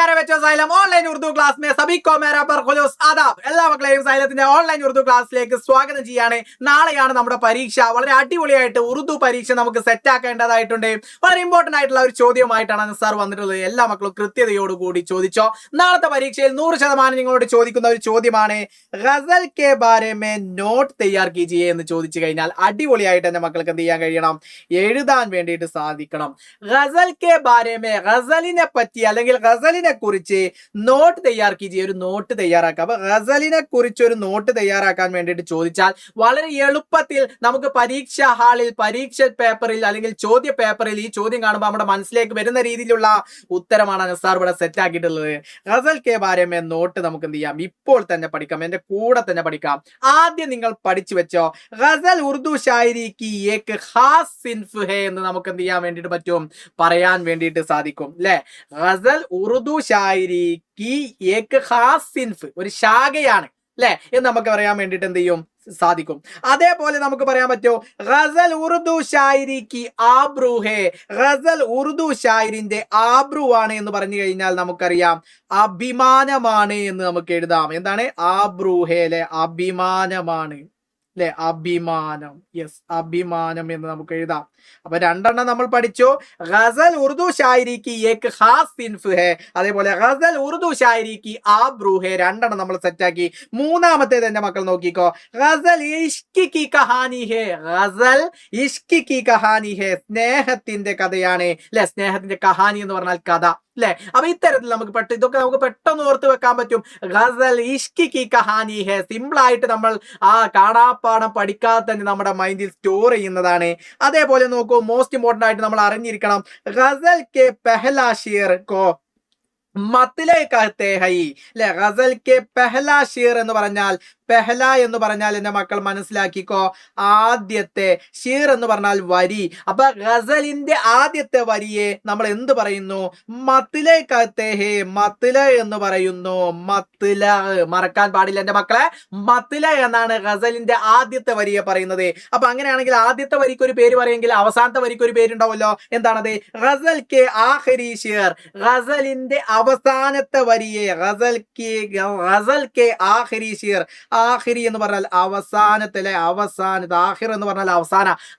प्यारे बच्चों xylem online Urdu class में सभी को मेरा बरखुलूस आदाब എല്ലാ മക്കളെയും സൈലത്തിന്റെ ഓൺലൈൻ ഉറുദു ക്ലാസ്സിലേക്ക് സ്വാഗതം ചെയ്യാണ്. നാളെയാണ് നമ്മുടെ പരീക്ഷ. വളരെ അടിപൊളിയായിട്ട് ഉറുദു പരീക്ഷ നമുക്ക് സെറ്റ് ആക്കേണ്ടതായിട്ടുണ്ട്. വളരെ ഇമ്പോർട്ടന്റ് ആയിട്ടുള്ള ഒരു ചോദ്യമായിട്ടാണ് സാർ വന്നിട്ടുള്ളത്. എല്ലാ മക്കളും കൃത്യതയോടുകൂടി ചോദിച്ചോ. നാളത്തെ പരീക്ഷയിൽ 100% നിങ്ങളോട് ചോദിക്കുന്ന ഒരു ചോദ്യമാണ് ഗസൽ കെ ബാരെ മേ നോട്ട് തയ്യാർ കീജിയെ എന്ന് ചോദിച്ചു കഴിഞ്ഞാൽ അടിപൊളിയായിട്ട് എന്റെ മക്കൾക്ക് എന്ത് ചെയ്യാൻ കഴിയണം, എഴുതാൻ വേണ്ടിയിട്ട് സാധിക്കണം. ഗസൽ കെ ബാരെ മേ, ഗസലിനെ പറ്റി അല്ലെങ്കിൽ ഗസലിനെ കുറിച്ച് നോട്ട് തയ്യാർ കീജിയെ, ഒരു നോട്ട് തയ്യാറാക്കാം. അപ്പൊ ഗസലിനെ കുറിച്ച് ഒരു നോട്ട് തയ്യാറാക്കാൻ വേണ്ടിയിട്ട് ചോദിച്ചാൽ വളരെ എളുപ്പത്തിൽ നമുക്ക് പരീക്ഷാ ഹാളിൽ, പരീക്ഷ പേപ്പറിൽ അല്ലെങ്കിൽ ചോദ്യ പേപ്പറിൽ ഈ ചോദ്യം കാണുമ്പോൾ നമ്മുടെ മനസ്സിലേക്ക് വരുന്ന രീതിയിലുള്ള ഉത്തരമാണ് അനസാർ ഇവിടെ സെറ്റ് ആക്കിയിട്ടുള്ളത്. ഗസൽ കെ ബാരെ മേ നോട്ട് നമുക്ക് എന്ത് ചെയ്യാം, ഇപ്പോൾ തന്നെ പഠിക്കാം, എന്റെ കൂടെ തന്നെ പഠിക്കാം. ആദ്യം നിങ്ങൾ പഠിച്ചു വെച്ചോ, ഗസൽ ഉറുദു ഷായരി കി ഏക് ഖാസ് സിൻഫ് ഹേ എന്ന് നമുക്ക് എന്ത് ചെയ്യാൻ വേണ്ടിയിട്ട് പറ്റും, പറയാൻ വേണ്ടിയിട്ട് സാധിക്കും അല്ലെ. ഗസൽ ഉറുദു ഷായരി കി ഏക് ഖാസ് സിൻഫ്, ഒരു ശാഖയാണ് അല്ലെ എന്ന് നമുക്ക് പറയാൻ വേണ്ടിയിട്ട് എന്ത് ചെയ്യും, സാധിക്കും. അതേപോലെ നമുക്ക് പറയാൻ പറ്റുമോ, ഗസൽ ഉറുദു ഷായരി കി ആബ്രു ഹേ, ഗസൽ ഉറുദു ഷായരിന്റെ ആബ്രു ആണ് എന്ന് പറഞ്ഞു കഴിഞ്ഞാൽ നമുക്കറിയാം അഭിമാനമാണ് എന്ന് നമുക്ക് എഴുതാം. എന്താണ് ആബ്രു ഹേ അല്ലെ, അഭിമാനമാണ് അല്ലെ, അഭിമാനം. യെസ്, അഭിമാനം എന്ന് നമുക്ക് എഴുതാം. അപ്പൊ രണ്ടെണ്ണം നമ്മൾ പഠിച്ചു. ഗസൽ ഉറുദു ഷായരി കി ഏക് ഖാസ് സിൻഫ് ഹേ, അതേപോലെ ഗസൽ ഉറുദു ഷായരി കി ആബ്രു ഹേ, രണ്ടെണ്ണം നമ്മൾ സെറ്റാക്കി. മൂന്നാമത്തേത് എന്റെ മക്കൾ നോക്കിക്കോ, ഗസൽ ഇഷ്കി കി കഹാനി ഹേ, ഗസൽ ഇഷ്കി കി കഹാനി ഹേ, സ്നേഹത്തിന്റെ കഥയാണ് അല്ലെ. സ്നേഹത്തിന്റെ കഹാനി എന്ന് പറഞ്ഞാൽ കഥ അല്ലെ. അപ്പൊ ഇത്തരത്തിൽ നമുക്ക് ഇതൊക്കെ നമുക്ക് പെട്ടെന്ന് ഓർത്ത് വെക്കാൻ പറ്റും. ഗസൽ ഇഷ്കി കി കഹാനി ഹേ സിമ്പിൾ ആയിട്ട് നമ്മൾ കാണാപ്പാടം പഠിക്കാതെ തന്നെ നമ്മുടെ മൈൻഡിൽ സ്റ്റോർ ചെയ്യുന്നതാണ്. അതേപോലെ നോക്കൂ, മോസ്റ്റ് ഇമ്പോർട്ടന്റ് ആയിട്ട് നമ്മൾ അറിഞ്ഞിരിക്കണം, ഗസൽ കെ പെഹ്ലാ ഷേർ കോ മത്ലെ കഹത്തെ ഹൈ അല്ലെ. ഗസൽ കെ പെഹ്ലാ ഷേർ എന്ന് പറഞ്ഞാൽ, പെഹ്ല എന്ന് പറഞ്ഞാൽ എന്റെ മക്കൾ മനസ്സിലാക്കിക്കോ, ആദ്യത്തെ, ഷീർ എന്ന് പറഞ്ഞാൽ വരി. അപ്പൊ ഗസലിന്റെ ആദ്യത്തെ വരിയെ നമ്മൾ എന്ത് പറയുന്നു, മത്ലെ കഹത്തെ ഹേ, മത്ല എന്ന് പറയുന്നു. മത്ല മറക്കാൻ പാടില്ല എന്റെ മക്കളെ, മത്ല എന്നാണ് ഗസലിന്റെ ആദ്യത്തെ വരിയെ പറയുന്നത്. അപ്പൊ അങ്ങനെയാണെങ്കിൽ ആദ്യത്തെ വരിക്ക് ഒരു പേര് പറയുമെങ്കിൽ അവസാനത്തെ വരിക്ക് ഒരു പേരുണ്ടാവുമല്ലോ. എന്താണത്, ഗസൽ കെ ആഖിരി ഷേർ, ഗസലിന്റെ അവസാനത്തെ വരിയെ, ഗസൽ കെ ആഖിരി ഷേർ, ആഖിരി എന്ന് പറഞ്ഞാൽ അവസാനത്തെ, അവസാനത്തെ, ആഖിർ എന്ന് പറഞ്ഞാൽ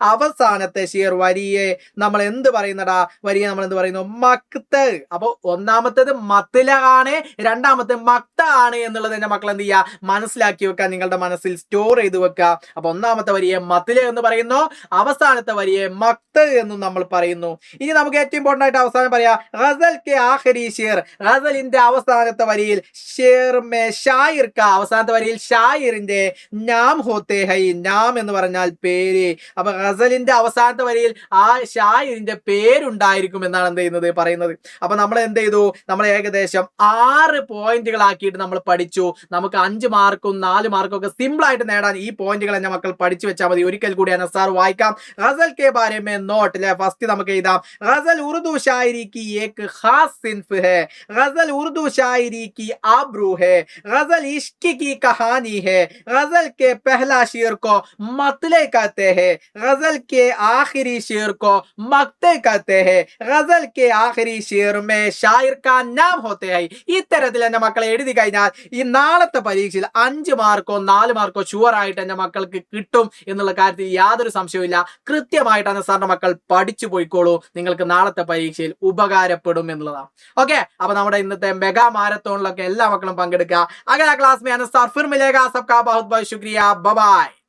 അവസാനത്തെ ഷേർ വരിയെ നമ്മൾ എന്ത് പറയുന്നടാ, വരിയെ നമ്മൾ എന്ത് പറയുന്നു, മക്ത്. അപ്പൊ ഒന്നാമത്തേത് മത്ല ആണ്, രണ്ടാമത്തെ മക്ത ആണ് എന്നുള്ളത് എന്റെ മക്കൾ എന്ത് ചെയ്യുക, മനസ്സിലാക്കി വെക്കുക, നിങ്ങളുടെ മനസ്സിൽ സ്റ്റോർ ചെയ്ത് വെക്കുക. അപ്പൊ ഒന്നാമത്തെ വരിയെ മത്ല എന്ന് പറയുന്നു, അവസാനത്തെ വരിയെ മക്ത് എന്നും നമ്മൾ പറയുന്നു. ഇനി നമുക്ക് ഏറ്റവും ഇമ്പോർട്ടന്റ് ആയിട്ട് അവസാനം പറയാം, ഗസൽ കെ ആഖിരി ഷേർ, ഗസലിന്റെ അവസാനത്തെ വരിയിൽ, ഷേർ മേ ഷായിർ ക, അവസാനത്തെ വരിയിൽ ഷായിറിന്റെ നാം ഹോത്തെ ഹൈ, നാം എന്ന് പറഞ്ഞാൽ പേര്. അപ്പൊ ഗസലിന്റെ അവസാനത്തെ വരിയിൽ ആ ഷായിറിന്റെ പേരുണ്ടായിരിക്കും എന്നാണ് എന്ത് ചെയ്യുന്നത്, പറയുന്നത്. അപ്പൊ നമ്മൾ എന്ത് ചെയ്തു, നമ്മൾ ഏകദേശം 6 പോയിന്റുകളാക്കിയിട്ട് നമ്മൾ പഠിച്ചു. നമുക്ക് 5 മാർക്കും 4 മാർക്കും ഒക്കെ സിമ്പിൾ ആയിട്ട് നേടാൻ ഈ പോയിന്റുകൾ എന്റെ മക്കൾ പഠിച്ചു വെച്ചാൽ മതി. ഒരിക്കൽ കൂടി അനസാർ വായിക്കാം. ഗസൽ കെ ബാരെ മേ നോട്ട് അല്ലെ, ഫസ്റ്റ് നമുക്ക് എഴുതാം, ഗസൽ ഉറുദു ഷായരി കി ഏക് ഖാസ് സിൻഫ് ഹേ, ഗസൽ ഉറുദു ഷായരി കി ആബ്രു ഹേ, ഗസൽ ഇഷ്കി की कहानी है, गजल के पहला शेर को मतले कहते हैं, गजल के आखिरी शेर को मक्ते कहते हैं, गजल के आखिरी शेर में शायर का नाम होते हैं. ഇത്തരത്തിൽ എന്റെ മക്കളെ എഴുതി കഴിഞ്ഞാൽ ഈ നാളത്തെ പരീക്ഷയിൽ 5 മാർക്കോ 4 മാർക്കോ ഷുവർ ആയിട്ട് എന്റെ മക്കൾക്ക് കിട്ടും എന്നുള്ള കാര്യത്തിൽ യാതൊരു സംശയവുമില്ല. കൃത്യമായിട്ടാണ് സാറിന്റെ മക്കൾ പഠിച്ചു പോയിക്കോളൂ, നിങ്ങൾക്ക് നാളത്തെ പരീക്ഷയിൽ ഉപകാരപ്പെടും എന്നുള്ളതാണ്. ഓക്കെ, അപ്പൊ നമ്മുടെ ഇന്നത്തെ മെഗാ മാരത്തോണിലൊക്കെ എല്ലാ മക്കളും പങ്കെടുക്കുക. അഗല ക്ലാസ് में अनुसार फिर मिलेगा. सबका बहुत बहुत शुक्रिया. Bye bye.